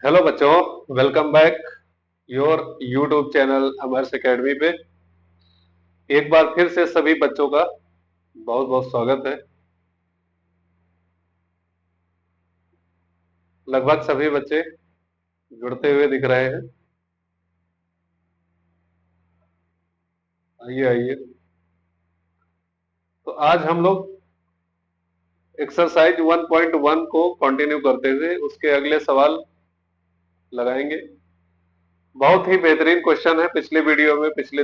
Hello बच्चों, welcome back your YouTube channel अमर्स academy पे। एक बार फिर से सभी बच्चों का बहुत बहुत स्वागत है। लगभग सभी बच्चे जुड़ते हुए दिख रहे हैं। आइए आइए। तो आज हम लोग एक्सरसाइज 1.1 को कंटिन्यू करते हुए उसके अगले सवाल लगाएंगे। बहुत ही बेहतरीन क्वेश्चन है। पिछले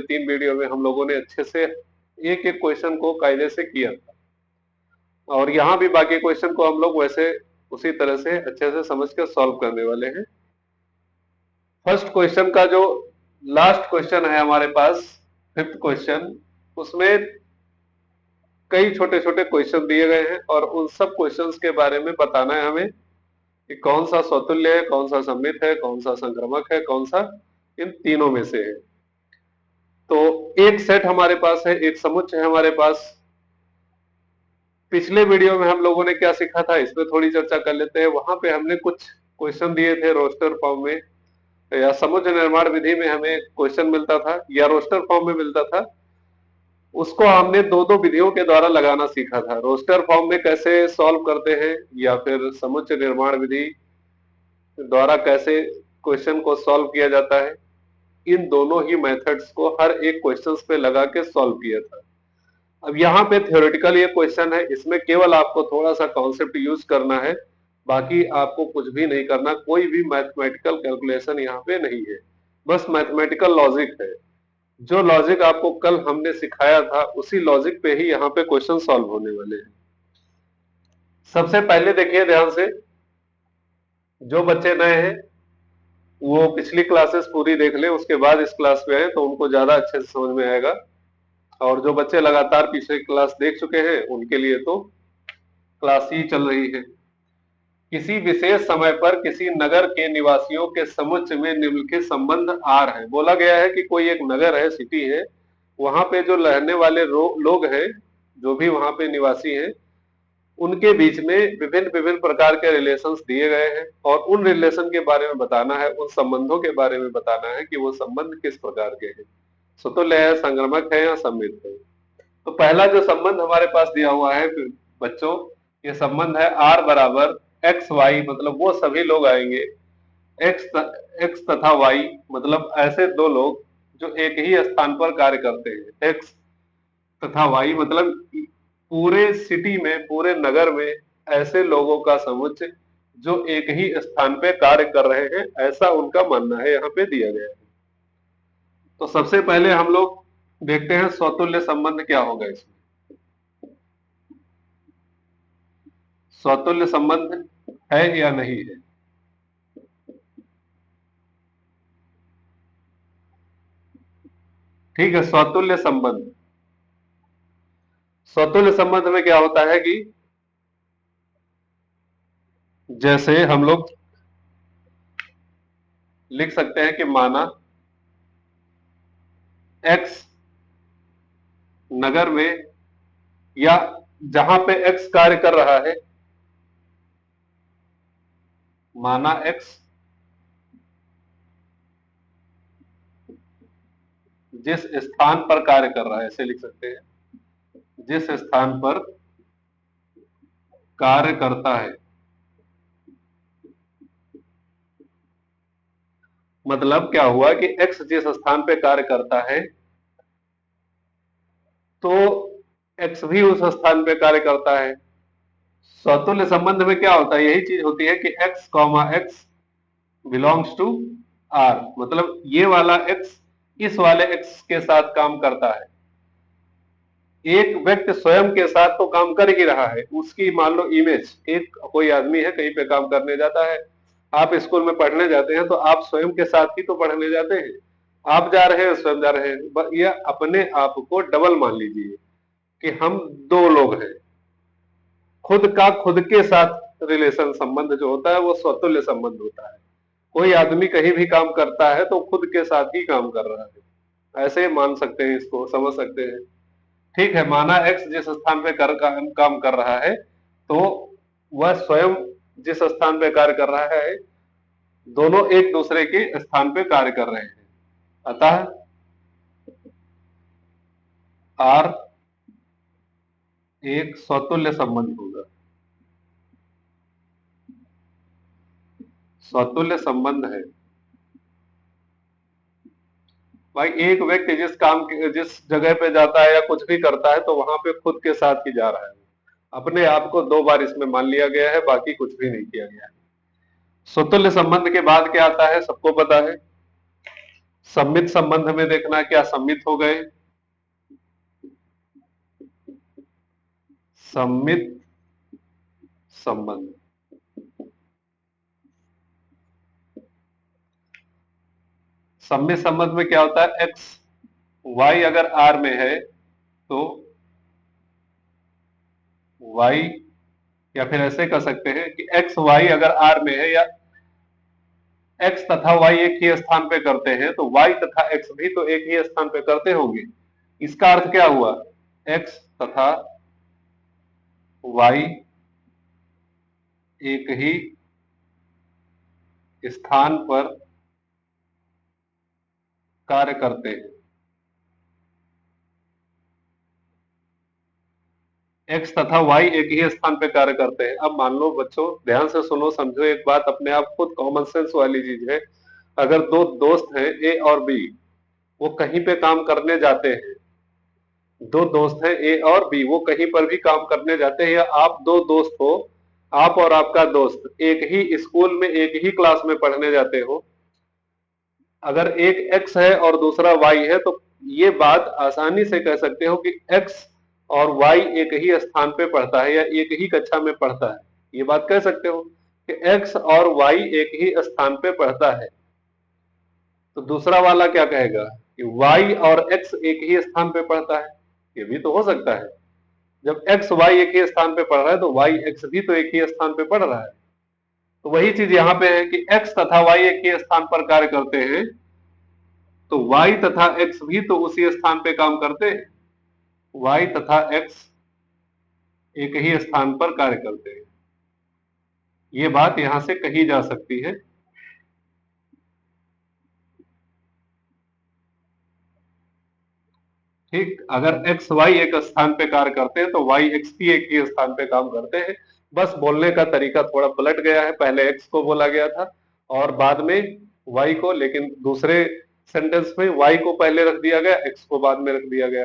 3 वीडियो में हम लोगों ने अच्छे से एक एक क्वेश्चन को कायदे से किया था, और यहाँ भी बाकी क्वेश्चन को हम लोग वैसे उसी तरह से अच्छे से समझ कर सॉल्व करने वाले हैं। फर्स्ट क्वेश्चन का जो लास्ट क्वेश्चन है हमारे पास, फिफ्थ क्वेश्चन, उसमें कई छोटे छोटे क्वेश्चन दिए गए हैं और उन सब क्वेश्चंस के बारे में बताना है हमें कि कौन सा स्वतुल्य है, कौन सा सममित है, कौन सा संक्रामक है, कौन सा इन तीनों में से है। तो एक सेट हमारे पास है, एक समुच्चय है हमारे पास। पिछले वीडियो में हम लोगों ने क्या सीखा था, इसमें थोड़ी चर्चा कर लेते हैं। वहां पे हमने कुछ क्वेश्चन दिए थे रोस्टर फॉर्म में, या समुच्चय निर्माण विधि में हमें क्वेश्चन मिलता था या रोस्टर फॉर्म में मिलता था। उसको हमने दो दो विधियों के द्वारा लगाना सीखा था। रोस्टर फॉर्म में कैसे सॉल्व करते हैं, या फिर समुच्चय निर्माण विधि द्वारा कैसे क्वेश्चन को सॉल्व किया जाता है। इन दोनों ही मेथड्स को हर एक क्वेश्चंस पे लगा के सॉल्व किया था। अब यहाँ पे थ्योरेटिकल ये क्वेश्चन है, इसमें केवल आपको थोड़ा सा कॉन्सेप्ट यूज करना है, बाकी आपको कुछ भी नहीं करना। कोई भी मैथमेटिकल कैलकुलेशन यहाँ पे नहीं है, बस मैथमेटिकल लॉजिक है। जो लॉजिक आपको कल हमने सिखाया था उसी लॉजिक पे ही यहाँ पे क्वेश्चन सॉल्व होने वाले हैं। सबसे पहले देखिए ध्यान से, जो बच्चे नए हैं वो पिछली क्लासेस पूरी देख ले, उसके बाद इस क्लास पे आए तो उनको ज्यादा अच्छे से समझ में आएगा। और जो बच्चे लगातार पिछले क्लास देख चुके हैं उनके लिए तो क्लास ही चल रही है। किसी विशेष समय पर किसी नगर के निवासियों के समुच्चय में निम्नलिखित संबंध आर है। बोला गया है कि कोई एक नगर है, सिटी है, वहां पे जो रहने वाले लोग हैं, जो भी वहां पे निवासी हैं, उनके बीच में विभिन्न विभिन्न प्रकार के रिलेशंस दिए गए हैं, और उन रिलेशन के बारे में बताना है, उन संबंधों के बारे में बताना है कि वो संबंध किस प्रकार के हैं, समतुल्य है, संक्रामक है या सममित है। तो पहला जो संबंध हमारे पास दिया हुआ है बच्चों, ये संबंध है आर बराबर एक्स वाई, मतलब वो सभी लोग आएंगे। एक्स एक्स तथा वाई मतलब ऐसे दो लोग जो एक ही स्थान पर कार्य करते हैं। एक्स तथा वाई मतलब पूरे सिटी में, पूरे नगर में ऐसे लोगों का समुच्चय जो एक ही स्थान पे कार्य कर रहे हैं, ऐसा उनका मानना है, यहाँ पे दिया गया है। तो सबसे पहले हम लोग देखते हैं स्वतुल्य संबंध क्या होगा इसमें। स्वतुल्य संबंध है या नहीं है। ठीक है, स्वतुल्य संबंध। स्वतुल्य संबंध में क्या होता है कि जैसे हम लोग लिख सकते हैं कि माना एक्स नगर में, या जहां पे एक्स कार्य कर रहा है, माना एक्स जिस स्थान पर कार्य कर रहा है, ऐसे लिख सकते हैं, जिस स्थान पर कार्य करता है। मतलब क्या हुआ कि एक्स जिस स्थान पे कार्य करता है, तो एक्स भी उस स्थान पे कार्य करता है। स्वतुल्य संबंध में क्या होता है, यही चीज होती है कि x comma x belongs to R, मतलब ये वाला एक्स इस वाले एक्स के साथ काम करता है। एक व्यक्ति स्वयं के साथ तो काम कर ही रहा है, उसकी मान लो इमेज, एक कोई आदमी है कहीं पे काम करने जाता है, आप स्कूल में पढ़ने जाते हैं तो आप स्वयं के साथ ही तो पढ़ने जाते हैं। आप जा रहे हैं, स्वयं जा रहे हैं, या अपने आप को डबल मान लीजिए कि हम दो लोग हैं। खुद का खुद के साथ रिलेशन संबंध जो होता है वो स्वतुल्य संबंध होता है। कोई आदमी कहीं भी काम करता है तो खुद के साथ ही काम कर रहा है, ऐसे मान सकते हैं, इसको समझ सकते हैं। ठीक है, माना एक्स जिस स्थान पे काम कर रहा है, तो वह स्वयं जिस स्थान पे कार्य कर रहा है दोनों एक दूसरे के स्थान पे कार्य कर रहे हैं। अतः आर एक स्वतुल्य संबंध होगा। स्वतुल्य संबंध है भाई, एक व्यक्ति जिस जगह पे जाता है या कुछ भी करता है तो वहां पे खुद के साथ ही जा रहा है। अपने आप को दो बार इसमें मान लिया गया है, बाकी कुछ भी नहीं किया गया है। स्वतुल्य संबंध के बाद क्या आता है सबको पता है। सम्मित संबंध में देखना क्या सम्मित हो गए। सम्मित संबंध, सम्मित संबंध में क्या होता है, एक्स वाई अगर आर में है तो वाई, या फिर ऐसे कर सकते हैं कि एक्स वाई अगर आर में है, या एक्स तथा वाई एक ही स्थान पे करते हैं तो वाई तथा एक्स भी तो एक ही स्थान पे करते होंगे। इसका अर्थ क्या हुआ, एक्स तथा वाई एक ही स्थान पर कार्य करते हैं। एक्स तथा वाई एक ही स्थान पे कार्य करते हैं। अब मान लो बच्चों, ध्यान से सुनो समझो एक बात, अपने आप खुद कॉमन सेंस वाली चीज है। अगर दो दोस्त हैं ए और बी, वो कहीं पे काम करने जाते हैं, दो दोस्त हैं ए और बी, वो कहीं पर भी काम करने जाते हैं, या आप दो दोस्त हो, आप और आपका दोस्त एक ही स्कूल में एक ही क्लास में पढ़ने जाते हो, अगर एक एक्स है और दूसरा वाई है तो ये बात आसानी से कह सकते हो कि एक्स और वाई एक ही स्थान पे पढ़ता है या एक ही कक्षा में पढ़ता है। ये बात कह सकते हो कि एक्स और वाई एक ही स्थान पे पढ़ता है। तो दूसरा वाला क्या कहेगा कि वाई और एक्स एक ही स्थान पे पढ़ता है। ये भी तो हो सकता है, जब एक्स वाई एक ही स्थान पे पढ़ रहा है तो वाई एक्स भी तो एक ही स्थान पे पढ़ रहा है। तो वही चीज यहाँ पे है कि एक्स तथा वाई एक ही स्थान पर कार्य करते हैं, तो y तथा x भी तो उसी स्थान पे काम करते हैं। y तथा x एक ही स्थान पर कार्य करते हैं, ये बात यहां से कही जा सकती है। ठीक, अगर एक्स वाई एक स्थान पे कार्य करते हैं तो वाई एक्स भी एक ही स्थान पे काम करते हैं। बस बोलने का तरीका थोड़ा पलट गया है, पहले एक्स को बोला गया था और बाद में वाई को, लेकिन दूसरे सेंटेंस में वाई को पहले रख दिया गया, एक्स को बाद में रख दिया गया।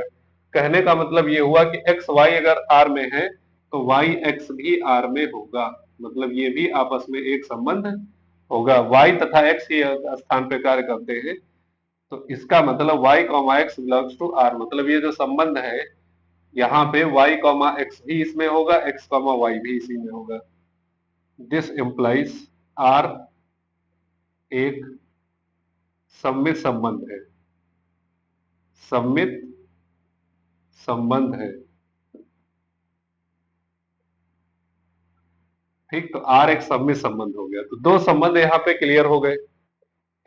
कहने का मतलब ये हुआ कि एक्स वाई अगर आर में है तो वाई एक्स भी आर में होगा, मतलब ये भी आपस में एक संबंध होगा। वाई तथा एक्स ही स्थान पे कार्य करते हैं, तो इसका मतलब y comma x belongs to R, मतलब ये जो संबंध है यहाँ पे y कॉमा एक्स भी इसमें होगा, x कॉमा वाई भी इसी में होगा। दिस इंप्लाइज आर एक सम्मित संबंध है, सम्मित संबंध है। ठीक, तो आर एक सम्मित संबंध हो गया, तो दो संबंध यहाँ पे क्लियर हो गए।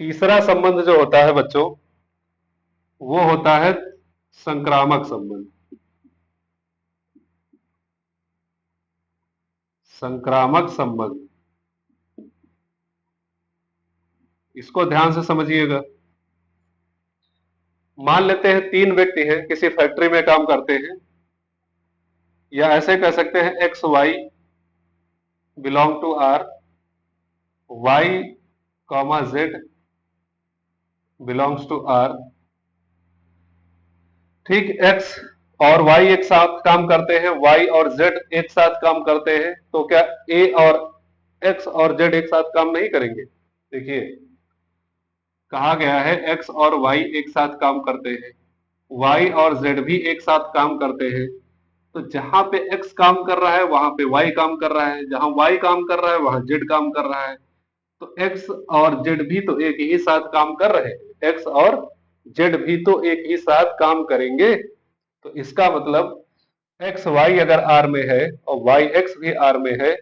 तीसरा संबंध जो होता है बच्चों, वो होता है संक्रामक संबंध। संक्रामक संबंध, इसको ध्यान से समझिएगा। मान लेते हैं तीन व्यक्ति हैं, किसी फैक्ट्री में काम करते हैं, या ऐसे कह सकते हैं x y belong to R, y comma z belongs to R. ठीक, एक्स और वाई एक साथ काम करते हैं, वाई और जेड एक साथ काम करते हैं, तो क्या ए और एक्स और जेड एक साथ काम नहीं करेंगे। देखिए कहा गया है एक्स और वाई एक साथ काम करते हैं, वाई और जेड भी एक साथ काम करते हैं, तो जहां पे एक्स काम कर रहा है वहां पे वाई काम कर रहा है, जहां वाई काम कर रहा है वहां जेड काम कर रहा है, तो एक्स और जेड भी तो एक ही साथ काम कर रहे हैं, एक्स और जेड भी तो एक ही साथ काम करेंगे। तो इसका मतलब एक्स वाई अगर आर में है और वाई एक्स भी आर में है,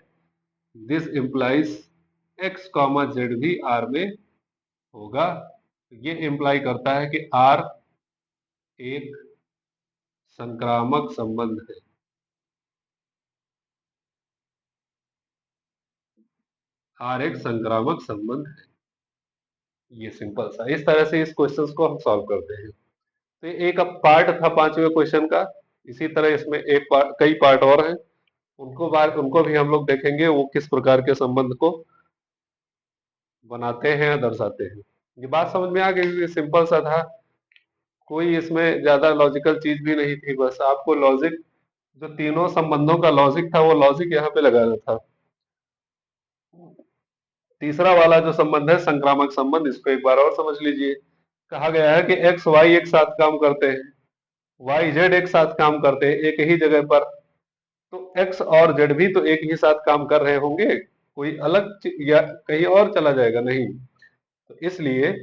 this implies x comma Z भी आर में होगा। ये इंप्लाई करता है कि आर एक संक्रामक संबंध है। आर एक संक्रामक संबंध है। ये सिंपल सा, इस तरह से इस क्वेश्चन को हम सॉल्व करते हैं। तो ये एक अब पार्ट था पांचवें क्वेश्चन का। इसी तरह इसमें एक पार्ट, कई पार्ट और हैं, उनको भी हम लोग देखेंगे वो किस प्रकार के संबंध को बनाते हैं या दर्शाते हैं। ये बात समझ में आ गई, सिंपल सा था, कोई इसमें ज्यादा लॉजिकल चीज भी नहीं थी, बस आपको लॉजिक, जो तीनों संबंधों का लॉजिक था वो लॉजिक यहाँ पे लगाना था। तीसरा वाला जो संबंध है संक्रामक संबंध, इसको एक बार और समझ लीजिए। कहा गया है कि एक्स वाई एक साथ काम करते हैं, वाई जेड एक साथ काम करते हैं एक ही जगह पर, तो एक्स और जेड भी तो एक ही साथ काम कर रहे होंगे, कोई अलग या कहीं और चला जाएगा नहीं। तो इसलिए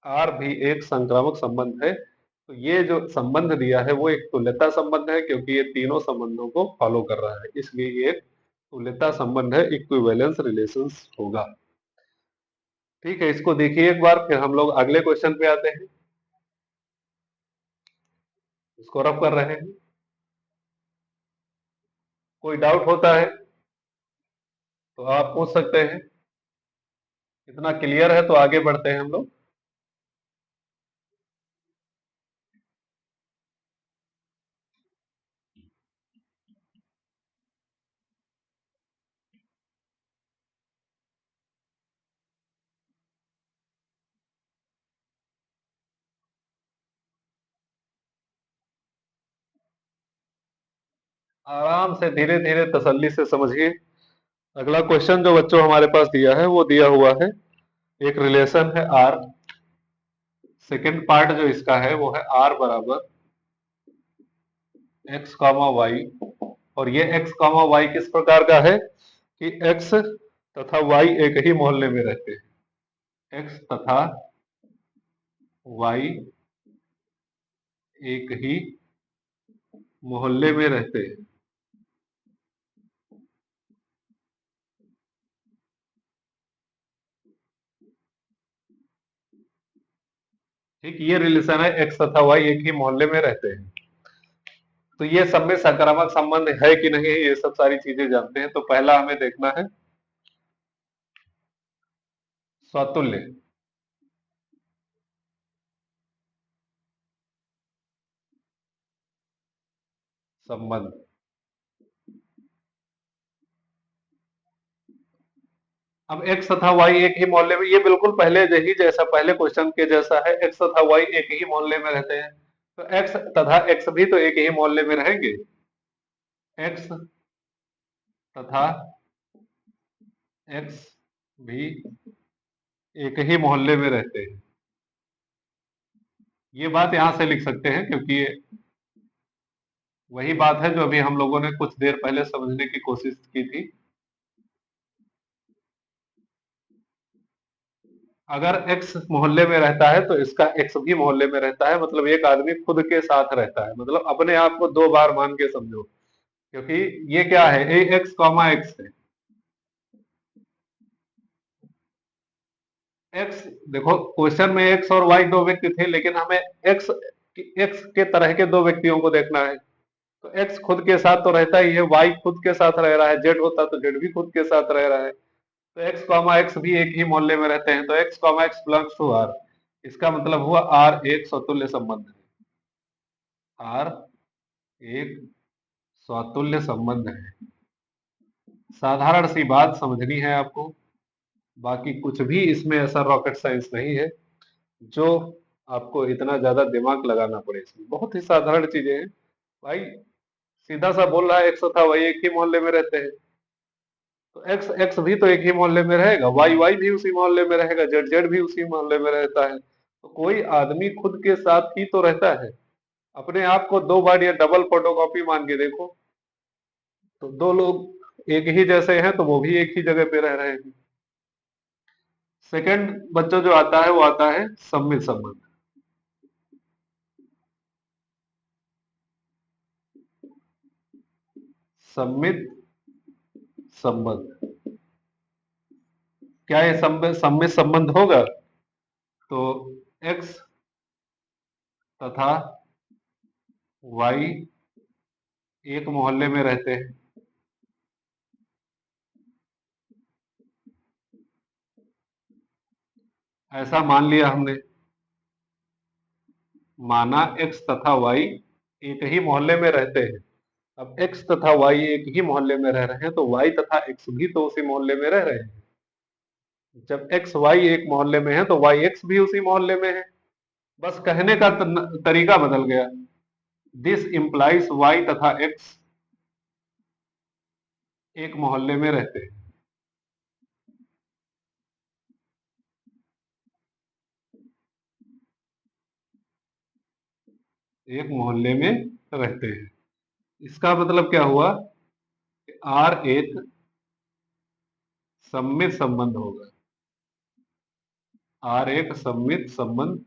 आर भी एक संक्रामक संबंध है। तो ये जो संबंध दिया है वो एक तुल्यता संबंध है, क्योंकि ये तीनों संबंधों को फॉलो कर रहा है, इसलिए ये एक तुल्यता संबंध है, इक्विवेलेंस रिलेशंस होगा। ठीक है, इसको देखिए एक बार, फिर हम लोग अगले क्वेश्चन पे आते हैं। इसको रफ कर रहे हैं, कोई डाउट होता है तो आप पूछ सकते हैं। इतना क्लियर है तो आगे बढ़ते हैं हम लोग। आराम से धीरे धीरे तसल्ली से समझिए। अगला क्वेश्चन जो बच्चों हमारे पास दिया है वो दिया हुआ है, एक रिलेशन है आर। सेकेंड पार्ट जो इसका है वो है आर बराबर एक्स कॉमा वाई, और ये एक्स कॉमा वाई किस प्रकार का है कि एक्स तथा वाई एक ही मोहल्ले में रहते हैं, एक्स तथा वाई एक ही मोहल्ले में रहते हैं। ठीक, ये रिलेशन है एक्स तथा वाई एक ही मोहल्ले में रहते हैं। तो ये सब में सकारात्मक संबंध है कि नहीं, ये सब सारी चीजें जानते हैं। तो पहला हमें देखना है स्वतुल्य संबंध। अब एक्स तथा वाई एक ही मोहल्ले में, ये बिल्कुल पहले ही जैसा, पहले क्वेश्चन के जैसा है, एक्स तथा वाई एक ही मोहल्ले में रहते हैं, तो एक्स तथा एक्स भी तो एक ही मोहल्ले में रहेंगे। एक्स तथा एक्स भी एक ही मोहल्ले में रहते हैं, ये बात यहां से लिख सकते हैं, क्योंकि ये वही बात है जो अभी हम लोगों ने कुछ देर पहले समझने की कोशिश की थी। अगर एक्स मोहल्ले में रहता है तो इसका एक्स भी मोहल्ले में रहता है, मतलब एक आदमी खुद के साथ रहता है, मतलब अपने आप को दो बार मान के समझो, क्योंकि ये क्या है, ए एक्स कॉमा एक्स है। एक्स, देखो क्वेश्चन में एक्स और वाई दो व्यक्ति थे, लेकिन हमें एक्स एक्स के तरह के दो व्यक्तियों को देखना है। तो एक्स खुद के साथ तो रहता ही है, वाई खुद के साथ रह रहा है, जेड होता तो जेड भी खुद के साथ रह रहा है, तो एक्स कॉमा एक्स भी एक ही मोहल्ले में रहते हैं, तो x comma x belongs to R. इसका मतलब हुआ आर एक स्वतुल्य संबंध है, आर एक स्वतुल्य संबंध है। साधारण सी बात समझनी है आपको, बाकी कुछ भी इसमें ऐसा रॉकेट साइंस नहीं है जो आपको इतना ज्यादा दिमाग लगाना पड़े, इसमें बहुत ही साधारण चीजें हैं भाई। सीधा सा बोल रहा है एक्स था वही एक ही मोहल्ले में रहते हैं, तो एक्स एक्स भी तो एक ही मोहल्ले में रहेगा, वाई वाई भी उसी मोहल्ले में रहेगा, जेड जेड भी उसी मोहल्ले में रहता है, तो कोई आदमी खुद के साथ ही तो रहता है। अपने आप को दो बार या डबल फोटोकॉपी मान के देखो, तो दो लोग एक ही जैसे हैं तो वो भी एक ही जगह पे रह रहे हैं। सेकंड बच्चों जो आता है वो आता है सम्मित संबंध। सम्मित संबंध, क्या ये सम्मित संबंध होगा? तो एक्स तथा वाई एक मोहल्ले में रहते हैं, ऐसा मान लिया हमने, माना x तथा y एक ही मोहल्ले में रहते हैं। अब x तथा y एक ही मोहल्ले में रह रहे हैं तो y तथा x भी तो उसी मोहल्ले में रह रहे हैं। जब x y एक मोहल्ले में है तो y x भी उसी मोहल्ले में है। बस कहने का तरीका बदल गया। दिस इंप्लाइज y तथा x एक मोहल्ले में रहते हैं। एक मोहल्ले में रहते हैं, इसका मतलब क्या हुआ कि R एक सममित संबंध होगा। R एक सममित संबंध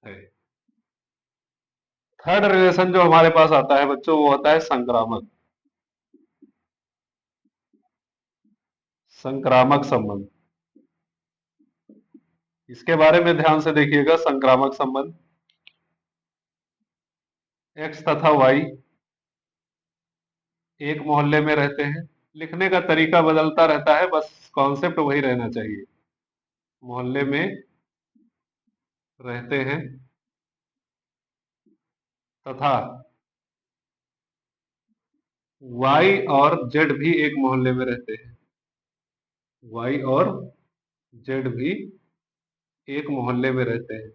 है। थर्ड रिलेशन जो हमारे पास आता है बच्चों वो होता है संक्रामक। संक्रामक संबंध, इसके बारे में ध्यान से देखिएगा। संक्रामक संबंध, x तथा y एक मोहल्ले में रहते हैं। लिखने का तरीका बदलता रहता है, बस कॉन्सेप्ट वही रहना चाहिए। मोहल्ले में रहते हैं तथा y और z भी एक मोहल्ले में रहते हैं। y और z भी एक मोहल्ले में रहते हैं।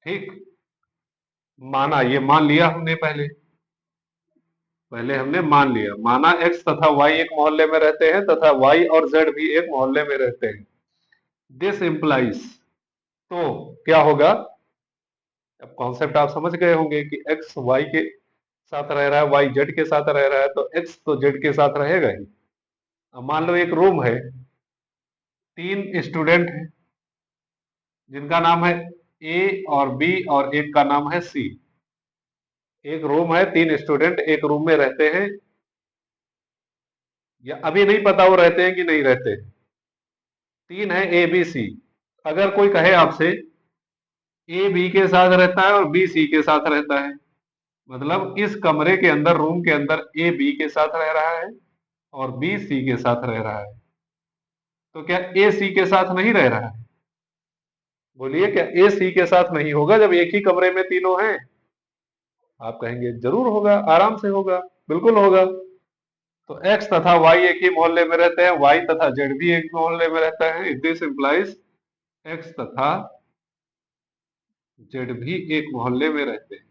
ठीक, माना, ये मान लिया हमने पहले हमने मान लिया, माना x तथा y एक मोहल्ले में रहते हैं तथा y और z भी एक मोहल्ले में रहते हैं। दिस इंप्लाइज, तो क्या होगा, अब कॉन्सेप्ट आप समझ गए होंगे कि x y के साथ रह रहा है, y z के साथ रह रहा है, तो x तो z के साथ रहेगा ही। अब मान लो एक रूम है, 3 स्टूडेंट हैं जिनका नाम है A और B और एक का नाम है C। एक रूम है, 3 स्टूडेंट एक रूम में रहते हैं, या अभी नहीं पता वो रहते हैं कि नहीं रहते। 3 है A B C। अगर कोई कहे आपसे A B के साथ रहता है और B C के साथ रहता है, मतलब इस कमरे के अंदर, रूम के अंदर A B के साथ रह रहा है और B C के साथ रह रहा है, तो क्या A C के साथ नहीं रह रहा है? बोलिए, क्या A C के साथ नहीं होगा जब एक ही कमरे में तीनों हैं? आप कहेंगे जरूर होगा, आराम से होगा, बिल्कुल होगा। तो x तथा y एक ही मोहल्ले में रहते हैं, y तथा z भी एक मोहल्ले में रहता है। दिस इंप्लाइज x तथा z भी एक मोहल्ले में रहते हैं।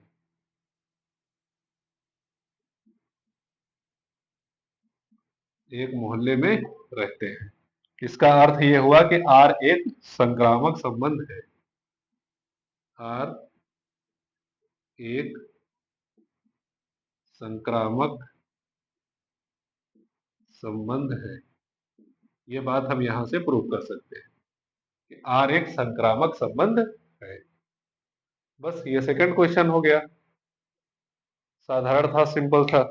एक मोहल्ले में रहते हैं, इसका अर्थ यह हुआ कि R एक संक्रामक संबंध है। R एक संक्रामक संबंध है। ये बात हम यहां से प्रूव कर सकते हैं कि R एक संक्रामक संबंध है। बस ये सेकंड क्वेश्चन हो गया, साधारण था, सिंपल था।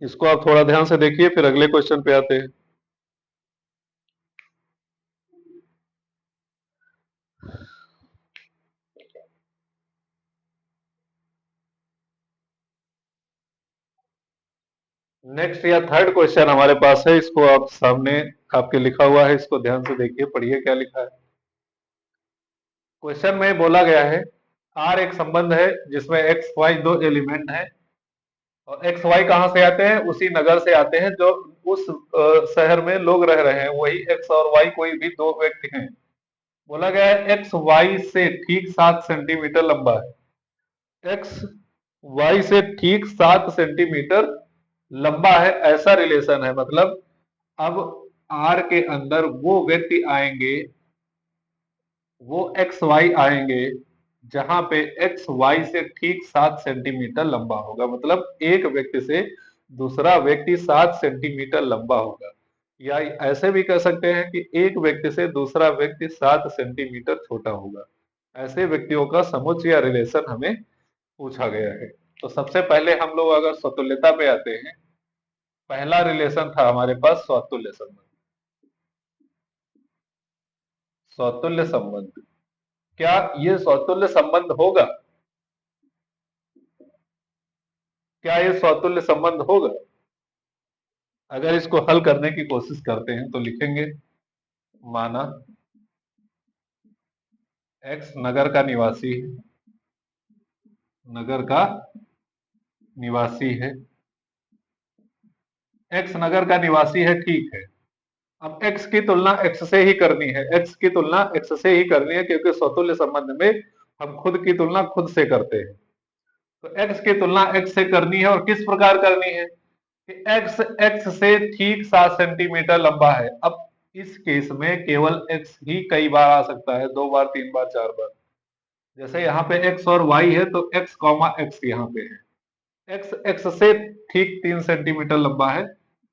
इसको आप थोड़ा ध्यान से देखिए, फिर अगले क्वेश्चन पे आते हैं। नेक्स्ट या थर्ड क्वेश्चन हमारे पास है, इसको आप सामने आपके लिखा हुआ है, इसको ध्यान से देखिए, पढ़िए क्या लिखा है। क्वेश्चन में बोला गया है आर एक संबंध है जिसमें एक्स वाई दो एलिमेंट है, और एक्स वाई कहां से आते हैं, उसी नगर से आते हैं जो उस शहर में लोग रह रहे हैं, वही एक्स और वाई कोई भी दो व्यक्ति हैं। बोला गया है एक्स वाई से ठीक 7 सेंटीमीटर लंबा है। एक्स वाई से ठीक 7 सेंटीमीटर लंबा है, ऐसा रिलेशन है। मतलब अब आर के अंदर वो व्यक्ति आएंगे, वो एक्स वाई आएंगे जहां पे एक्स वाई से ठीक 7 सेंटीमीटर लंबा होगा। मतलब एक व्यक्ति से दूसरा व्यक्ति 7 सेंटीमीटर लंबा होगा, या ऐसे भी कह सकते हैं कि एक व्यक्ति से दूसरा व्यक्ति 7 सेंटीमीटर छोटा होगा। ऐसे व्यक्तियों का समुच्चय या रिलेशन हमें पूछा गया है। तो सबसे पहले हम लोग अगर स्वतुल्यता पे आते हैं, पहला रिलेशन था हमारे पास स्वतुल्य संबंध। स्वतुल्य संबंध, क्या ये स्वतुल्य संबंध होगा? क्या ये स्वतुल्य संबंध होगा? अगर इसको हल करने की कोशिश करते हैं तो लिखेंगे, माना एक्स नगर का निवासी है, नगर का निवासी है, एक्स नगर का निवासी है, ठीक है। अब x की तुलना x से ही करनी है, x की तुलना x से ही करनी है, क्योंकि स्वतुल्य संबंध में हम खुद की तुलना खुद से करते हैं। तो x की तुलना x से करनी है, और किस प्रकार करनी है कि x से ठीक 7 सेंटीमीटर लंबा है। अब इस केस में केवल x ही कई बार आ सकता है, 2 बार, 3 बार, 4 बार। जैसे यहाँ पे x और y है, तो x कॉमा x यहाँ पे है, x से ठीक 3 सेंटीमीटर लंबा है।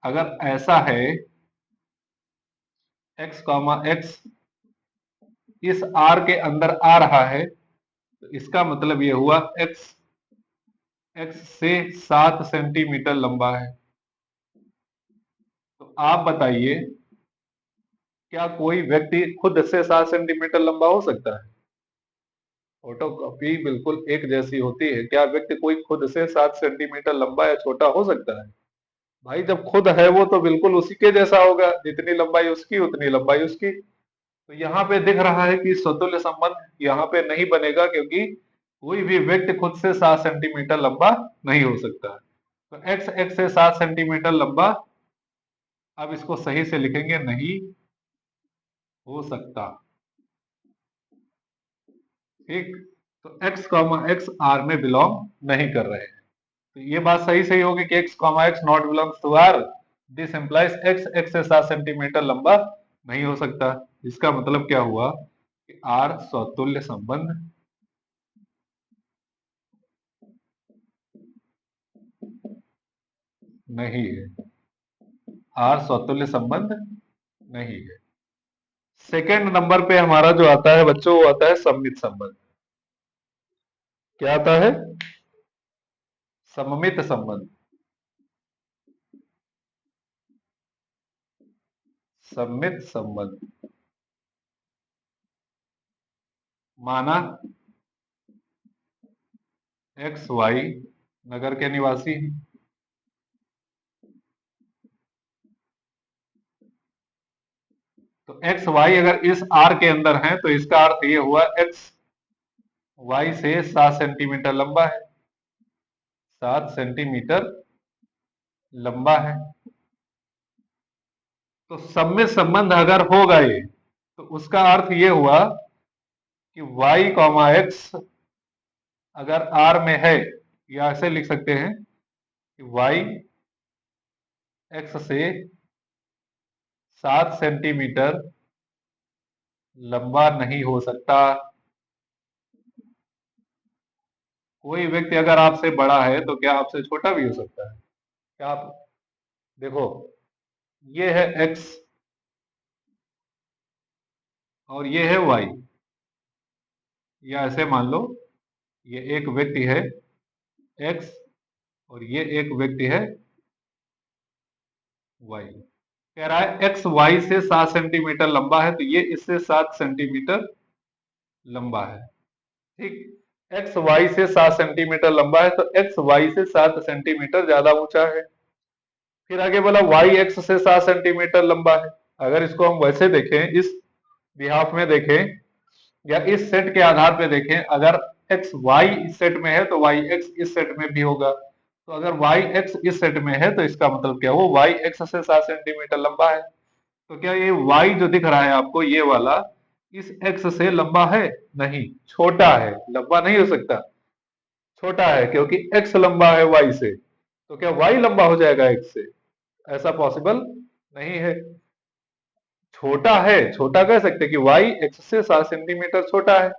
अगर ऐसा है x कॉमा x इस R के अंदर आ रहा है, तो इसका मतलब ये हुआ x से 7 सेंटीमीटर लंबा है। तो आप बताइए, क्या कोई व्यक्ति खुद से 7 सेंटीमीटर लंबा हो सकता है? फोटोकॉपी बिल्कुल एक जैसी होती है। क्या व्यक्ति कोई खुद से 7 सेंटीमीटर लंबा या छोटा हो सकता है? भाई जब खुद है वो तो बिल्कुल उसी के जैसा होगा, जितनी लंबाई उसकी उतनी लंबाई उसकी। तो यहाँ पे दिख रहा है कि स्वतुल्य संबंध यहाँ पे नहीं बनेगा, क्योंकि कोई भी व्यक्ति खुद से 7 सेंटीमीटर लंबा नहीं हो सकता। तो x से 7 सेंटीमीटर लंबा, अब इसको सही से लिखेंगे, नहीं हो सकता। ठीक, तो x कॉमा x आर में बिलोंग नहीं कर रहे हैं। तो ये बात सही सही होगी कि x comma x not belongs to R. This implies x से 7 सेंटीमीटर लंबा नहीं हो सकता। इसका मतलब क्या हुआ कि आर स्वतुल्य संबंध नहीं है, आर स्वतुल्य संबंध नहीं है। सेकेंड नंबर पे हमारा जो आता है बच्चों, वो आता है सममित संबंध। क्या आता है? सममित संबंध। सममित संबंध माना एक्स वाई नगर के निवासी हैं। तो एक्स वाई अगर इस आर के अंदर है, तो इसका अर्थ ये हुआ एक्स वाई से 7 सेंटीमीटर लंबा है, 7 सेंटीमीटर लंबा है। तो सममित संबंध अगर होगा ये, तो उसका अर्थ ये हुआ कि y कॉमा एक्स अगर r में है, या ऐसे लिख सकते हैं कि y x से 7 सेंटीमीटर लंबा नहीं हो सकता। कोई व्यक्ति अगर आपसे बड़ा है, तो क्या आपसे छोटा भी हो सकता है? क्या आप देखो, ये है x और ये है y, या ऐसे मान लो ये एक व्यक्ति है x और ये एक व्यक्ति है y। कह रहा है एक्स वाई से 7 सेंटीमीटर लंबा है, तो ये इससे 7 सेंटीमीटर लंबा है। ठीक, एक्स वाई से 7 सेंटीमीटर लंबा है, तो एक्स वाई से 7 सेंटीमीटर ज्यादा ऊंचा है। फिर आगे बोला वाई एक्स से 7 सेंटीमीटर लंबा है। अगर इसको हम वैसे देखें, इस बिहाफ में देखें, या इस सेट के आधार पे देखें, अगर एक्स वाई इस सेट में है, तो वाई एक्स इस सेट में भी होगा। तो अगर वाई एक्स इस सेट में है, तो इसका मतलब क्या हो, वाई एक्स से 7 सेंटीमीटर लंबा है। तो क्या ये y जो दिख रहा है आपको, ये वाला इस x से लंबा है? नहीं, छोटा है, लंबा नहीं हो सकता, छोटा है, क्योंकि x लंबा है y से। तो क्या y लंबा हो जाएगा x से? ऐसा पॉसिबल नहीं है। छोटा है, छोटा कह सकते कि y x से 7 सेंटीमीटर छोटा है,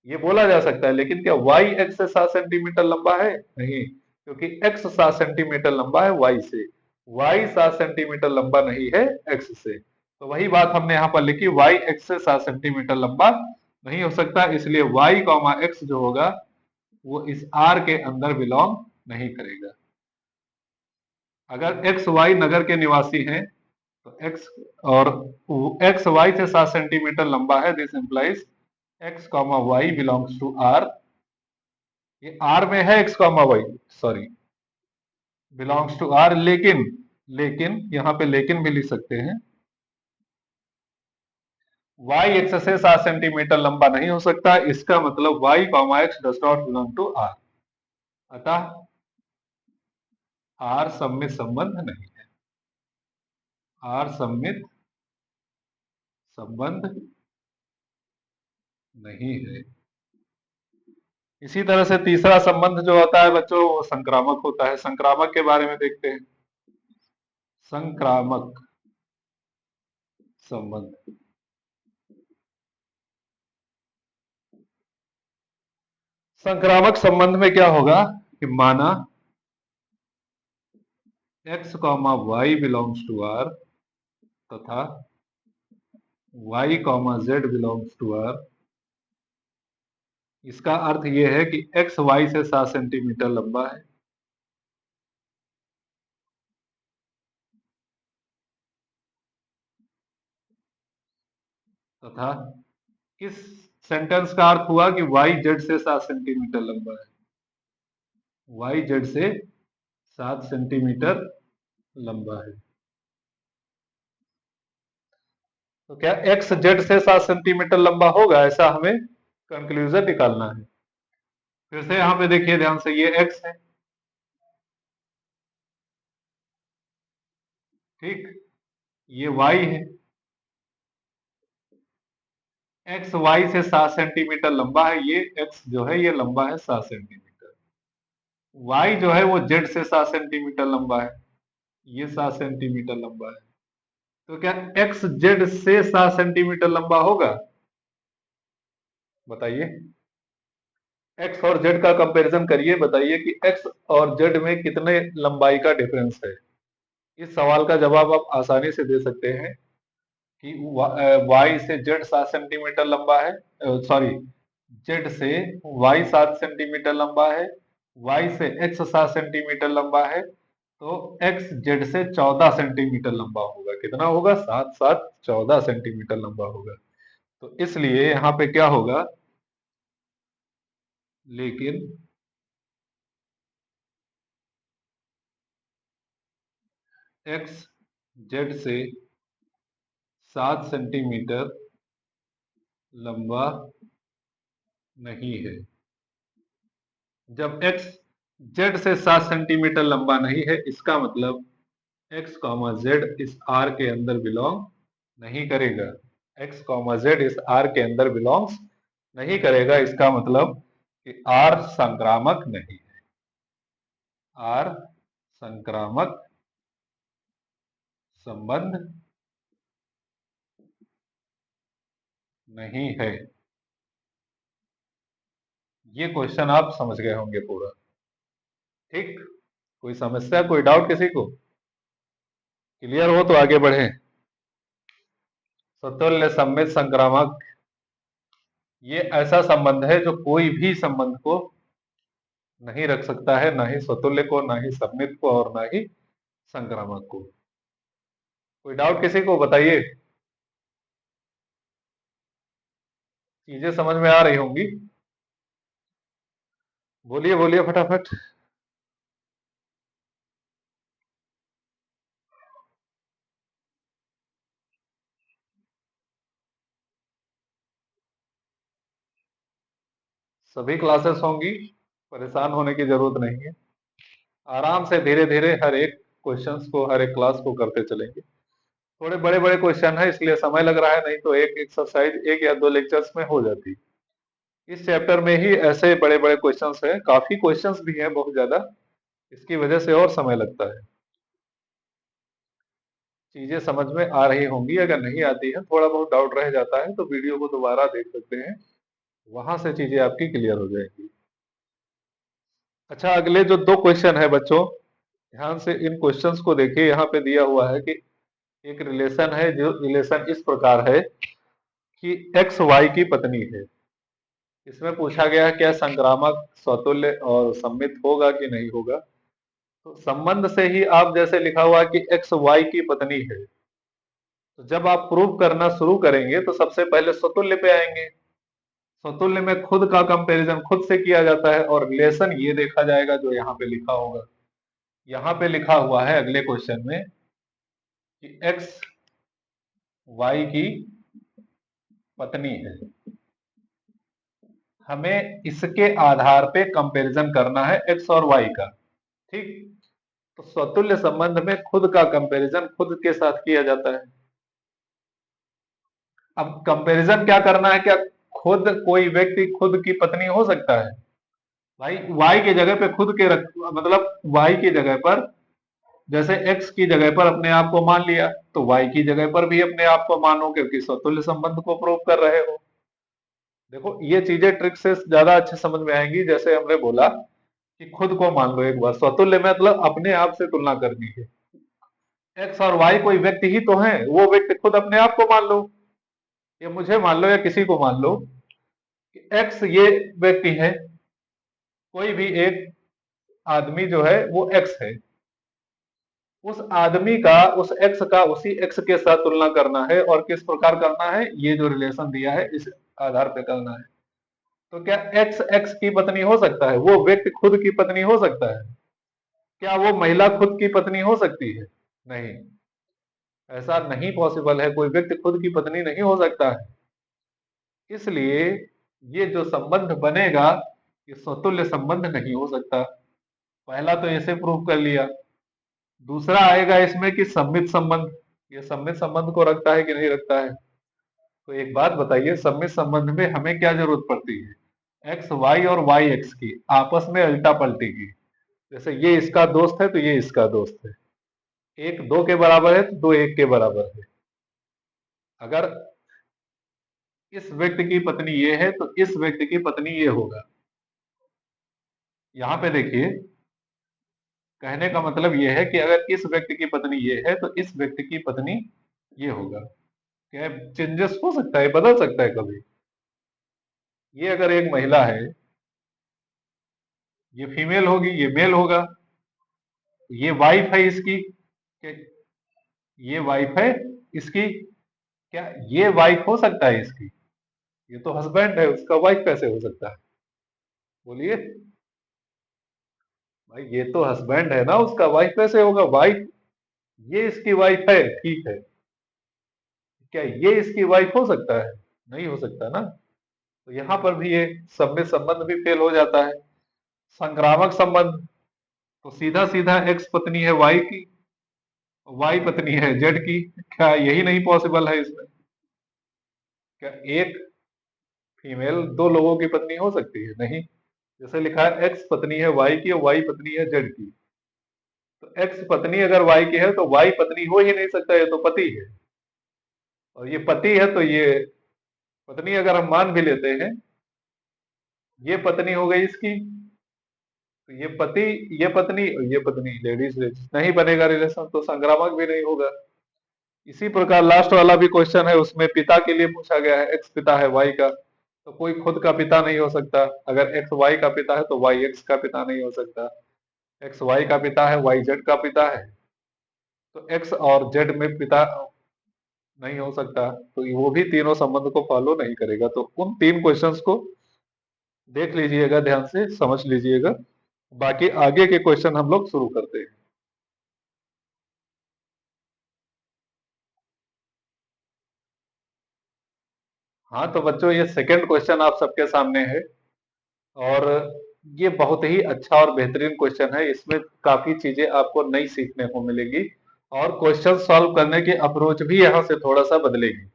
ये बोला जा सकता है। लेकिन क्या y x से 7 सेंटीमीटर लंबा है? नहीं, क्योंकि x 7 सेंटीमीटर लंबा है y से, y 7 सेंटीमीटर लंबा नहीं है x से। तो वही बात हमने यहाँ पर लिखी, y x से 7 सेंटीमीटर लंबा नहीं हो सकता, इसलिए y कॉमा x जो होगा वो इस R के अंदर बिलोंग नहीं करेगा। अगर x y नगर के निवासी हैं, तो x और x y से 7 सेंटीमीटर लंबा है, this implies x comma y belongs to R। ये R में है x comma y, sorry, belongs to R, लेकिन लेकिन यहाँ पे लेकिन भी लिख सकते हैं, y x से 7 सेंटीमीटर लंबा नहीं हो सकता, इसका मतलब y comma x does not belong to r। अतः r सममित संबंध नहीं है, r सममित संबंध नहीं है। इसी तरह से तीसरा संबंध जो होता है बच्चों, वो संक्रामक होता है। संक्रामक के बारे में देखते हैं। संक्रामक संबंध, संक्रामक संबंध में क्या होगा कि माना x comma y belongs to r तथा y comma z belongs to r। इसका अर्थ यह है कि x y से 7 सेंटीमीटर लंबा है तथा इस सेंटेंस का अर्थ हुआ कि y z से 7 सेंटीमीटर लंबा है, y z से 7 सेंटीमीटर लंबा है। तो क्या x z से 7 सेंटीमीटर लंबा होगा, ऐसा हमें कंक्लूजन निकालना है। फिर से यहां पे देखिए ध्यान से, ये x है, ठीक, ये y है। x y से 7 सेंटीमीटर लंबा है, ये x जो है ये लंबा है 7 सेंटीमीटर। y जो है वो z से 7 सेंटीमीटर लंबा है, ये 7 सेंटीमीटर लंबा है। तो क्या x z से 7 सेंटीमीटर लंबा होगा, बताइए। x और z का कंपैरिजन करिए, बताइए कि x और z में कितने लंबाई का डिफरेंस है। इस सवाल का जवाब आप आसानी से दे सकते हैं कि y से z 7 सेंटीमीटर लंबा है, सॉरी, z से y 7 सेंटीमीटर लंबा है, y से x 7 सेंटीमीटर लंबा है, तो x z से 14 सेंटीमीटर लंबा होगा। कितना होगा, 7 7 14 सेंटीमीटर लंबा होगा। तो इसलिए यहाँ पे क्या होगा, लेकिन x z से 7 सेंटीमीटर लंबा नहीं है। जब x z से 7 सेंटीमीटर लंबा नहीं है, इसका मतलब x कॉमा जेड इस r के अंदर बिलोंग नहीं करेगा। x कॉमा जेड इस r के अंदर बिलोंग्स नहीं करेगा, इसका मतलब कि r संक्रामक नहीं है, r संक्रामक संबंध नहीं है। ये क्वेश्चन आप समझ गए होंगे पूरा, ठीक। कोई समस्या, कोई डाउट किसी को, क्लियर हो तो आगे बढ़े। सतुल्य सममित संक्रामक, ये ऐसा संबंध है जो कोई भी संबंध को नहीं रख सकता है, ना ही स्वतुल्य को, ना ही सममित को, और ना ही संक्रामक को। कोई डाउट किसी को, बताइए। चीजें समझ में आ रही होंगी, बोलिए बोलिए फटाफट। सभी क्लासेस होंगी, परेशान होने की जरूरत नहीं है। आराम से धीरे धीरे हर एक क्वेश्चंस को, हर एक क्लास को करते चलेंगे। थोड़े बड़े बड़े क्वेश्चन है इसलिए समय लग रहा है, नहीं तो एक एक्सरसाइज 1 या 2 लेक्चर्स में हो जाती। इस चैप्टर में ही ऐसे बड़े बड़े क्वेश्चंस हैं, काफी क्वेश्चंस भी हैं, बहुत ज्यादा, इसकी वजह से और समय लगता है। चीजें समझ में आ रही होंगी, अगर नहीं आती है, थोड़ा बहुत डाउट रह जाता है, तो वीडियो को दोबारा देख सकते हैं, वहां से चीजें आपकी क्लियर हो जाएंगी। अच्छा, अगले जो 2 क्वेश्चन है बच्चों, ध्यान से इन क्वेश्चंस को देखिए। यहाँ पे दिया हुआ है कि एक रिलेशन है, जो रिलेशन इस प्रकार है कि एक्स वाई की पत्नी है। इसमें पूछा गया है क्या संक्रामक स्वतुल्य और सममित होगा कि नहीं होगा। तो संबंध से ही आप जैसे लिखा हुआ है कि एक्स वाई की पत्नी है, तो जब आप प्रूव करना शुरू करेंगे तो सबसे पहले स्वतुल्य पे आएंगे। स्वतुल्य में खुद का कंपैरिजन खुद से किया जाता है, और रिलेशन ये देखा जाएगा जो यहाँ पे लिखा होगा। यहाँ पे लिखा हुआ है अगले क्वेश्चन में कि एक्स वाई की पत्नी है, हमें इसके आधार पे कंपैरिजन करना है एक्स और वाई का। ठीक, तो स्वतुल्य संबंध में खुद का कंपैरिजन खुद के साथ किया जाता है। अब कंपैरिजन क्या करना है, क्या खुद कोई व्यक्ति खुद की पत्नी हो सकता है? भाई वाई की जगह पे खुद के मतलब वाई की जगह पर, जैसे एक्स की जगह पर अपने आप को मान लिया, तो वाई की जगह पर भी अपने आप को मानो, क्योंकि स्वतुल्य संबंध को प्रूव कर रहे हो। देखो ये चीजें ट्रिक से ज्यादा अच्छे समझ में आएंगी। जैसे हमने बोला कि खुद को मान लो एक बार, स्वतुल्य मतलब अपने आप से तुलना करनी है। एक्स और वाई कोई व्यक्ति ही तो है, वो व्यक्ति खुद अपने आप को मान लो, या मुझे मान लो, या किसी को मान लो कि एक्स ये व्यक्ति है, कोई भी एक आदमी जो है वो एक्स है। उस आदमी का, उस एक्स का उसी एक्स के साथ तुलना करना है, और किस प्रकार करना है, ये जो रिलेशन दिया है इस आधार पे करना है। तो क्या एक्स एक्स की पत्नी हो सकता है? वो व्यक्ति खुद की पत्नी हो सकता है? क्या वो महिला खुद की पत्नी हो सकती है? नहीं, ऐसा नहीं पॉसिबल है, कोई व्यक्ति खुद की पत्नी नहीं हो सकता है। इसलिए ये जो संबंध बनेगा, ये स्वतुल्य संबंध नहीं हो सकता। पहला तो इसे प्रूव कर लिया। दूसरा आएगा इसमें कि सम्मित संबंध, ये सम्मित संबंध को रखता है कि नहीं रखता है? तो एक बात बताइए, सम्मित संबंध में हमें क्या जरूरत पड़ती है? एक्स वाई और वाई एक्स की आपस में उल्टा पलटी की। जैसे ये इसका दोस्त है तो ये इसका दोस्त है, एक दो के बराबर है तो दो एक के बराबर है। अगर इस व्यक्ति की पत्नी ये है तो इस व्यक्ति की पत्नी ये होगा। यहां पे देखिए, कहने का मतलब ये है कि अगर इस व्यक्ति की पत्नी ये है तो इस व्यक्ति की पत्नी ये होगा। क्या चेंजेस हो सकता है, बदल सकता है कभी? ये अगर एक महिला है, ये फीमेल होगी, ये मेल होगा। ये वाइफ है इसकी, क्या ये वाइफ है इसकी? क्या ये वाइफ हो सकता है इसकी? ये तो हस्बैंड है, उसका वाइफ कैसे हो सकता है? बोलिए भाई, ये तो हस्बैंड है ना, उसका वाइफ कैसे होगा? वाइफ, ये इसकी वाइफ है, ठीक है, क्या ये इसकी वाइफ हो सकता है? नहीं हो सकता ना। तो यहां पर भी ये सम्मित संबंध भी फेल हो जाता है। संक्रामक संबंध, तो सीधा सीधा एक्स पत्नी है वाई की, वाई पत्नी है जेड की। क्या यही नहीं पॉसिबल है इसमें? क्या एक फीमेल दो लोगों की पत्नी हो सकती है? नहीं। जैसे लिखा है एक्स पत्नी है वाई की और वाई पत्नी है जेड की, तो एक्स पत्नी अगर वाई की है तो वाई पत्नी हो ही नहीं सकता, ये तो पति है। और ये पति है तो ये पत्नी अगर हम मान भी लेते हैं, ये पत्नी हो गई इसकी, तो ये पति, ये पत्नी, ये पत्नी, लेडीज नहीं बनेगा रिलेशन, तो संक्रामक भी नहीं होगा। इसी प्रकार लास्ट वाला भी क्वेश्चन है, उसमें पिता के लिए पूछा गया है। एक्स पिता है वाई का, तो कोई खुद का पिता नहीं हो सकता। अगर एक्स वाई का पिता है तो वाई एक्स का पिता नहीं हो सकता। एक्स वाई का पिता है, वाई जेड का पिता है, तो एक्स और जेड में पिता नहीं हो सकता, तो वो भी तीनों संबंध को फॉलो नहीं करेगा। तो उन तीन क्वेश्चंस को देख लीजिएगा, ध्यान से समझ लीजिएगा। बाकी आगे के क्वेश्चन हम लोग शुरू करते हैं। हाँ तो बच्चों, ये सेकंड क्वेश्चन आप सबके सामने है, और ये बहुत ही अच्छा और बेहतरीन क्वेश्चन है। इसमें काफी चीजें आपको नई सीखने को मिलेगी, और क्वेश्चन सॉल्व करने की अप्रोच भी यहाँ से थोड़ा सा बदलेगी।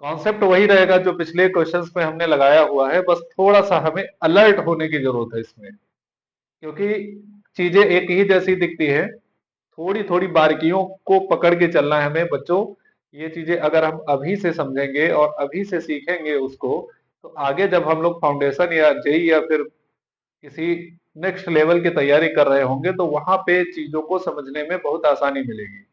कॉन्सेप्ट वही रहेगा जो पिछले क्वेश्चंस में हमने लगाया हुआ है, बस थोड़ा सा हमें अलर्ट होने की जरूरत है इसमें, क्योंकि चीजें एक ही जैसी दिखती है, थोड़ी थोड़ी बारीकियों को पकड़ के चलना है हमें बच्चों। ये चीजें अगर हम अभी से समझेंगे और अभी से सीखेंगे उसको, तो आगे जब हम लोग फाउंडेशन या जेई या फिर किसी नेक्स्ट लेवल की तैयारी कर रहे होंगे, तो वहां पे चीजों को समझने में बहुत आसानी मिलेगी।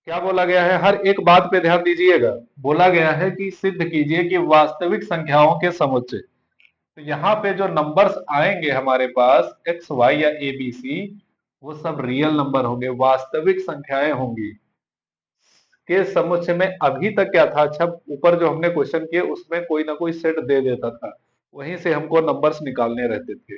क्या बोला गया है, हर एक बात पे ध्यान दीजिएगा। बोला गया है कि सिद्ध कीजिए कि वास्तविक संख्याओं के समुच्चय, तो यहाँ पे जो नंबर्स आएंगे हमारे पास एक्स वाई या ए बी सी, वो सब रियल नंबर होंगे, वास्तविक संख्याएं होंगी। के समुच्चय में अभी तक क्या था, अच्छा ऊपर जो हमने क्वेश्चन किए उसमें कोई ना कोई सेट दे देता था, वहीं से हमको नंबर्स निकालने रहते थे।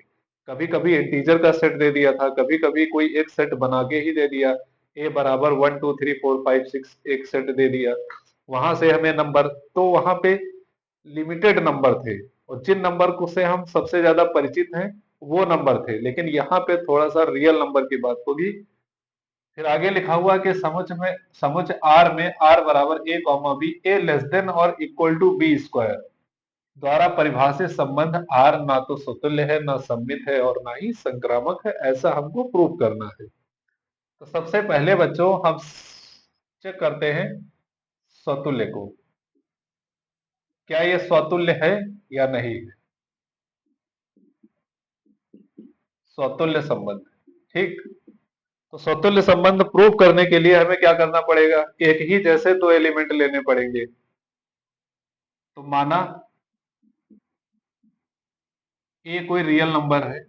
कभी कभी इंटीजर का सेट दे दिया था, कभी कभी कोई एक सेट बना के ही दे दिया ए बराबर 1 2 3 4 5 6 एक सेट दे दिया, वहां से हमें नंबर, तो वहां पे लिमिटेड नंबर थे और जिन नंबर को से हम सबसे ज्यादा परिचित हैं वो नंबर थे, लेकिन यहाँ पे थोड़ा सा रियल नंबर की बात होगी। फिर आगे लिखा हुआ कि समुच आर में आर बराबर ए कॉमा बी ए लेस देन और इक्वल टू बी स्क्वायर द्वारा परिभाषित संबंध आर ना तो स्वतुल्य है, ना सममित है और ना ही संक्रामक है, ऐसा हमको प्रूव करना है। तो सबसे पहले बच्चों हम चेक करते हैं स्वतुल्य को, क्या ये स्वतुल्य है या नहीं है। स्वतुल्य संबंध, ठीक। तो स्वतुल्य संबंध प्रूव करने के लिए हमें क्या करना पड़ेगा, एक ही जैसे दो एलिमेंट लेने पड़ेंगे। तो माना ए कोई रियल नंबर है,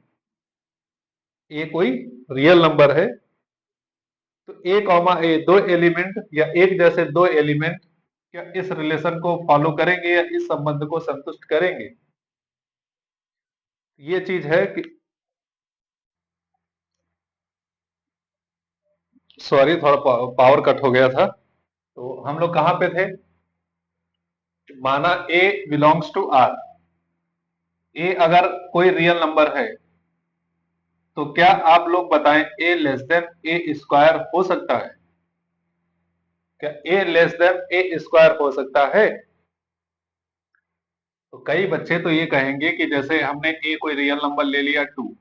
ए कोई रियल नंबर है, तो ए कॉमा ए दो एलिमेंट या एक जैसे दो एलिमेंट क्या इस रिलेशन को फॉलो करेंगे या इस संबंध को संतुष्ट करेंगे। ये चीज है कि, सॉरी थोड़ा पावर कट हो गया था। तो हम लोग कहां पे थे, माना ए बिलोंग्स टू आर, ए अगर कोई रियल नंबर है तो क्या आप लोग बताएं ए लेस देन ए स्क्वायर हो सकता है, क्या ए लेस देन ए स्क्वायर हो सकता है। तो कई बच्चे तो ये कहेंगे कि जैसे हमने ए कोई रियल नंबर ले लिया 2,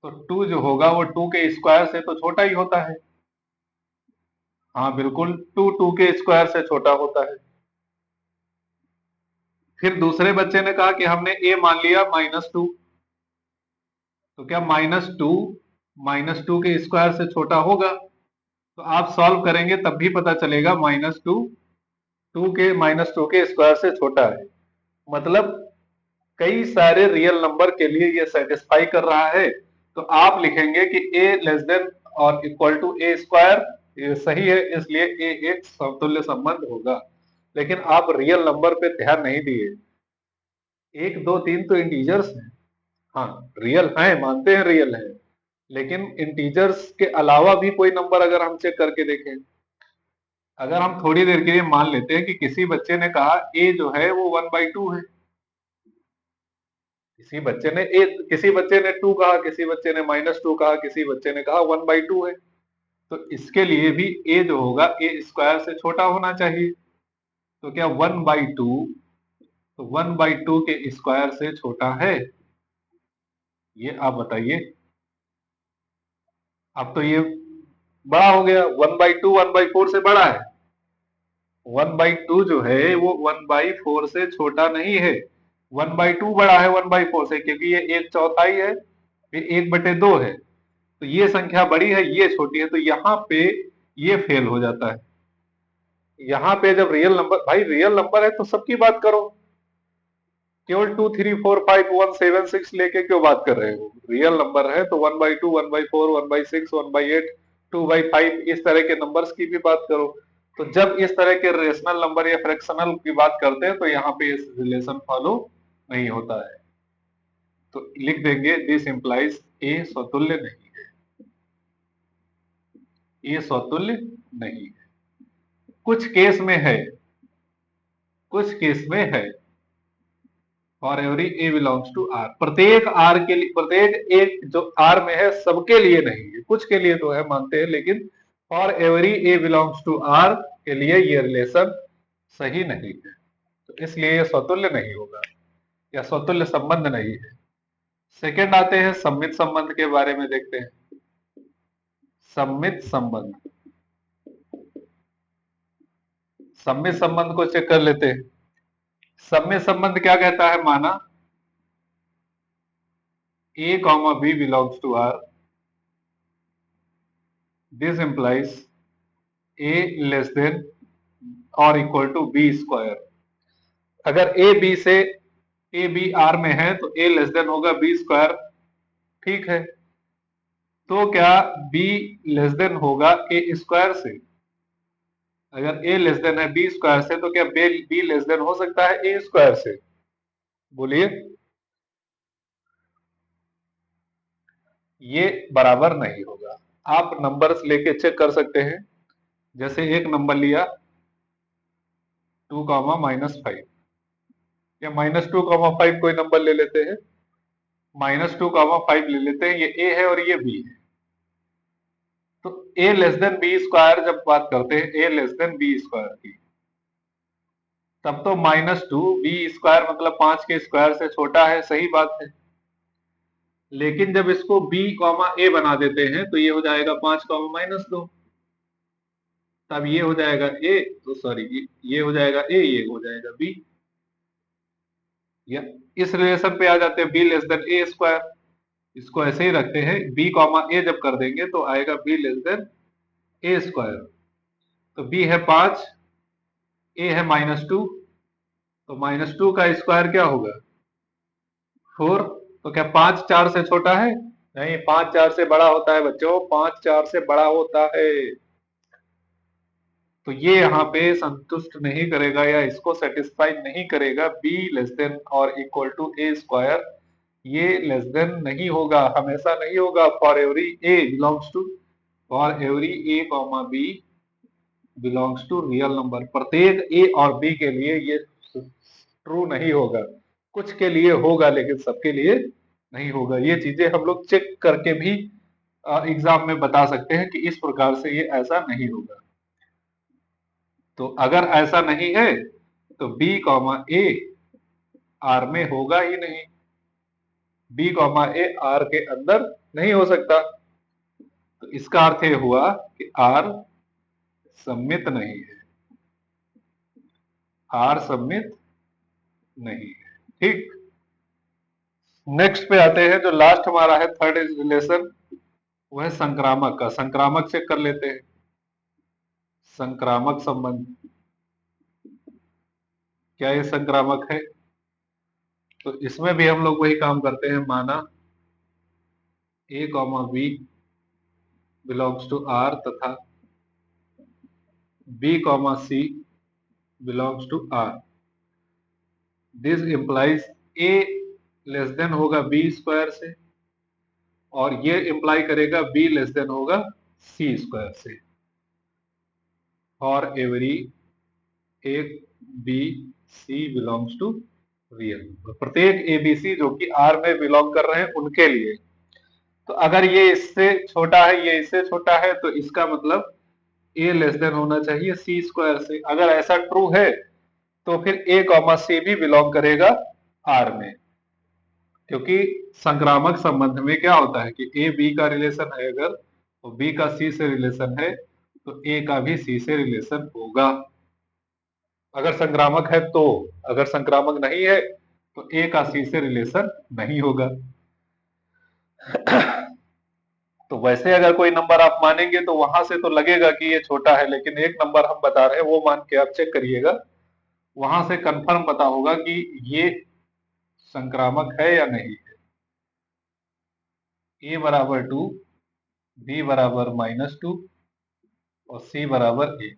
तो 2 जो होगा वो 2 के स्क्वायर से तो छोटा ही होता है। हाँ बिल्कुल, 2 2 के स्क्वायर से छोटा होता है। फिर दूसरे बच्चे ने कहा कि हमने ए मान लिया -2, तो क्या -2 के स्क्वायर से छोटा होगा। तो आप सॉल्व करेंगे तब भी पता चलेगा -2 के स्क्वायर से छोटा है। मतलब कई सारे रियल नंबर के लिए ये सेटिस्फाई कर रहा है। तो आप लिखेंगे कि ए लेस देन और इक्वल टू ए स्क्वायर, ये सही है, इसलिए ए एक समतुल्य संबंध होगा। लेकिन आप रियल नंबर पे ध्यान नहीं दिए, 1 2 3 तो इंटीजर्स हैं। हाँ रियल हैं, मानते हैं रियल है, लेकिन इंटीजर्स के अलावा भी कोई नंबर अगर हम चेक करके देखें, अगर हम थोड़ी देर के लिए मान लेते हैं कि किसी बच्चे ने कहा ए जो है वो 1/2 है, किसी बच्चे ने 2 कहा, किसी बच्चे ने -2 कहा, किसी बच्चे ने कहा 1/2 है, तो इसके लिए भी ए जो होगा ए स्क्वायर से छोटा होना चाहिए। तो क्या 1/2, तो 1/2 के स्क्वायर से छोटा है, ये आप बताइए। अब तो ये बड़ा हो गया, 1/2 1/4 से बड़ा है। 1/2 जो है वो 1/4 से छोटा नहीं है, 1/2 बड़ा है 1/4 से, क्योंकि ये 1/4 है, फिर 1/2 है, तो ये संख्या बड़ी है ये छोटी है, तो यहाँ पे ये फेल हो जाता है। यहाँ पे जब रियल नंबर, भाई रियल नंबर है तो सबकी बात करो, केवल 2 3 4 5 1 7 6 लेके क्यों बात कर रहे हो। रियल नंबर है तो 1/2 1/4 1/6 1/8 2/5 इस तरह के नंबर्स की भी बात करो। तो जब इस तरह के रेशनल नंबर या फ्रैक्शनल की बात करते हैं तो यहाँ पे इस रिलेशन फॉलो नहीं होता है। तो लिख देंगे दिस इंप्लाइज ए स्वतुल्य नहीं है, ये स्वतुल्य नहीं है। कुछ केस में है, कुछ केस में है, for every a belongs to R, प्रत्येक आर के लिए, प्रत्येक एक जो आर में है सबके लिए नहीं है, कुछ के लिए तो है मानते हैं, लेकिन for every a belongs to R के लिए ये रिलेशन सही नहीं है, तो इसलिए ये स्वतुल्य नहीं होगा या स्वतुल्य संबंध नहीं है। सेकंड आते हैं सममित संबंध के बारे में देखते हैं। सममित संबंध, सममित संबंध को चेक कर लेते हैं। सममित संबंध क्या कहता है, माना a comma b belongs to R, this implies a less than or equal to b square। अगर a b से a b R में है तो a लेस देन होगा b स्क्वायर, ठीक है। तो क्या b लेस देन होगा a स्क्वायर से, अगर a लेस देन है b स्क्वायर से तो क्या b लेस देन हो सकता है a स्क्वायर से, बोलिए। ये बराबर नहीं होगा। आप नंबर्स लेके चेक कर सकते हैं। जैसे एक नंबर लिया 2, -5, या -2, 5 कोई नंबर ले लेते हैं, -2, 5 ले लेते हैं, ये ए है और ये बी है। तो ए लेस देन बी स्क्वायर जब बात करते हैं ए लेस देन बी स्क्वायर की, तब तो -2 बी स्क्वायर मतलब 5 के स्क्वायर से छोटा है, सही बात है। लेकिन जब इसको b, a बना देते हैं तो ये हो जाएगा 5, -2, तब ये हो जाएगा a, तो सॉरी ये हो जाएगा a, ये हो जाएगा b। या इस रिलेशन पे आ जाते हैं b less then a square, इसको ऐसे ही रखते हैं, b, a जब कर देंगे तो आएगा b less then a square. तो b है 5, a है -2, तो -2 का स्क्वायर क्या होगा 4। तो क्या 5 4 से छोटा है? नहीं, 5 4 से बड़ा होता है बच्चों, 5 4 से बड़ा होता है। तो ये यहाँ पे संतुष्ट नहीं करेगा या इसको सेटिस्फाई नहीं करेगा, b लेस देन और इक्वल टू a स्क्वायर, ये लेस देन नहीं होगा, हमेशा नहीं होगा। For every a belongs to, for every a, b belongs to real number, प्रत्येक a और b के लिए ये ट्रू नहीं होगा। कुछ के लिए होगा लेकिन सबके लिए नहीं होगा। ये चीजें हम लोग चेक करके भी एग्जाम में बता सकते हैं कि इस प्रकार से ये ऐसा नहीं होगा। तो अगर ऐसा नहीं है तो b, a आर में होगा ही नहीं, b, a आर के अंदर नहीं हो सकता। तो इसका अर्थ ये हुआ कि आर सममित नहीं है, आर सममित नहीं है। ठीक, नेक्स्ट पे आते हैं, जो लास्ट हमारा है थर्ड रिलेशन, वो है संक्रामक का। संक्रामक चेक कर लेते हैं, संक्रामक संबंध। क्या ये संक्रामक है? तो इसमें भी हम लोग वही काम करते हैं, माना a, b belongs to r तथा b, c belongs to r। This implies a less than होगा b स्क्वायर से, और ये इंप्लाई करेगा b लेस देन होगा c स्क्वायर से। फॉर एवरी एक b c belongs to real number, प्रत्येक ए बी सी जो कि आर में बिलोंग कर रहे हैं उनके लिए। तो अगर ये इससे छोटा है, ये इससे छोटा है, तो इसका मतलब ए लेस देन होना चाहिए सी स्क्वायर से। अगर ऐसा ट्रू है तो फिर ए, सी भी बिलोंग करेगा आर में, क्योंकि संक्रामक संबंध में क्या होता है कि ए बी का रिलेशन है अगर, तो बी का सी से रिलेशन है, तो ए का भी सी से रिलेशन होगा, अगर संक्रामक है तो। अगर संक्रामक नहीं है तो ए का सी से रिलेशन नहीं होगा। तो वैसे अगर कोई नंबर आप मानेंगे तो वहां से तो लगेगा कि ये छोटा है, लेकिन एक नंबर हम बता रहे हैं वो मान के आप चेक करिएगा, वहां से कंफर्म पता होगा कि ये संक्रामक है या नहीं है। ए बराबर 2, बी बराबर -2 और सी बराबर 1,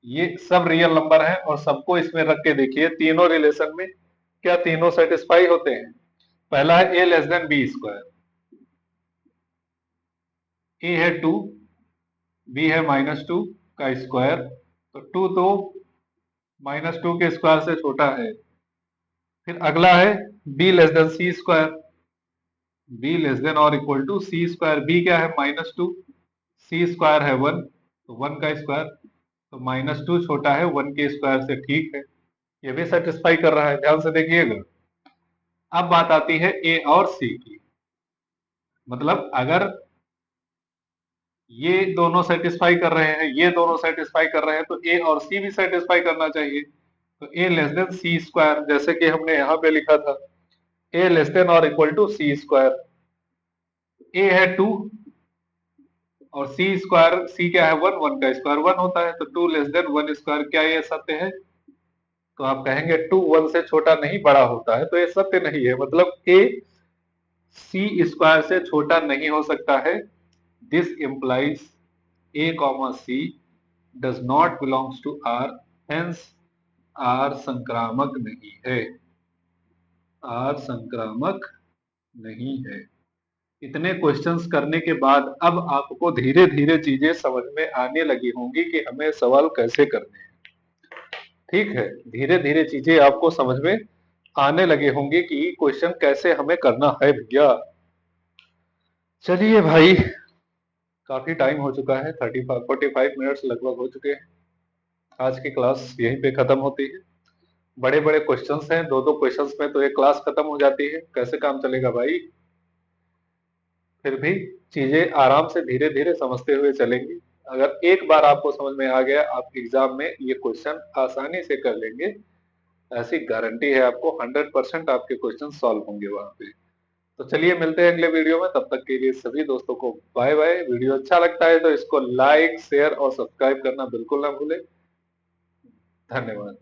ये सब रियल नंबर है, और सबको इसमें रख के देखिए तीनों रिलेशन में क्या तीनों सेटिस्फाई होते हैं। पहला है ए लेस देन बी स्क्वायर, ए है 2, बी है -2 का स्क्वायर, तो 2 तो -2 के स्क्वायर से छोटा है। फिर अगला है B less than C square, B less than और equal to C square, B क्या है -2, सी स्क्वायर है 1, तो 1 का स्क्वायर, तो -2 छोटा है 1 के स्क्वायर से, ठीक है, ये भी सेटिस्फाई कर रहा है, ध्यान से देखिएगा। अब बात आती है ए और सी की, मतलब अगर ये दोनों सेटिस्फाई कर रहे हैं, ये दोनों सेटिस्फाई कर रहे हैं, तो ए और सी भी सेटिस्फाई करना चाहिए। तो ए लेस देन सी स्क्वायर, जैसे कि हमने यहां पे लिखा था, ए लेस देन और इक्वल टू सी स्क्वायर। ए है 2 और सी स्क्वायर, सी क्या है 1, 1 का स्क्वायर 1 होता है, तो 2 लेस देन 1 स्क्वायर, क्या ये सत्य है? तो आप कहेंगे 2 1 से छोटा नहीं बड़ा होता है, तो ये सत्य नहीं है, मतलब ए सी स्क्वायर से छोटा नहीं हो सकता है। This implies a, c does not belongs to R, hence R संक्रामक नहीं है, R संक्रामक नहीं है। इतने क्वेश्चंस करने के बाद अब आपको धीरे धीरे चीजें समझ में आने लगी होंगी कि हमें सवाल कैसे करने हैं। ठीक है, धीरे धीरे चीजें आपको समझ में आने लगी होंगी कि क्वेश्चन कैसे हमें करना है भैया। चलिए भाई, काफी टाइम हो चुका है, 45 मिनट्स लगभग हो चुके हैं। आज की क्लास यहीं पे खत्म होती है। बड़े बड़े क्वेश्चंस हैं, दो दो क्वेश्चंस में तो एक क्लास खत्म हो जाती है, कैसे काम चलेगा भाई। फिर भी चीजें आराम से धीरे धीरे समझते हुए चलेंगी। अगर एक बार आपको समझ में आ गया, आप एग्जाम में ये क्वेश्चन आसानी से कर लेंगे, ऐसी गारंटी है आपको, 100% आपके क्वेश्चन सॉल्व होंगे वहां पे। तो चलिए मिलते हैं अगले वीडियो में, तब तक के लिए सभी दोस्तों को बाय बाय। वीडियो अच्छा लगता है तो इसको लाइक शेयर और सब्सक्राइब करना बिल्कुल ना भूलें। धन्यवाद।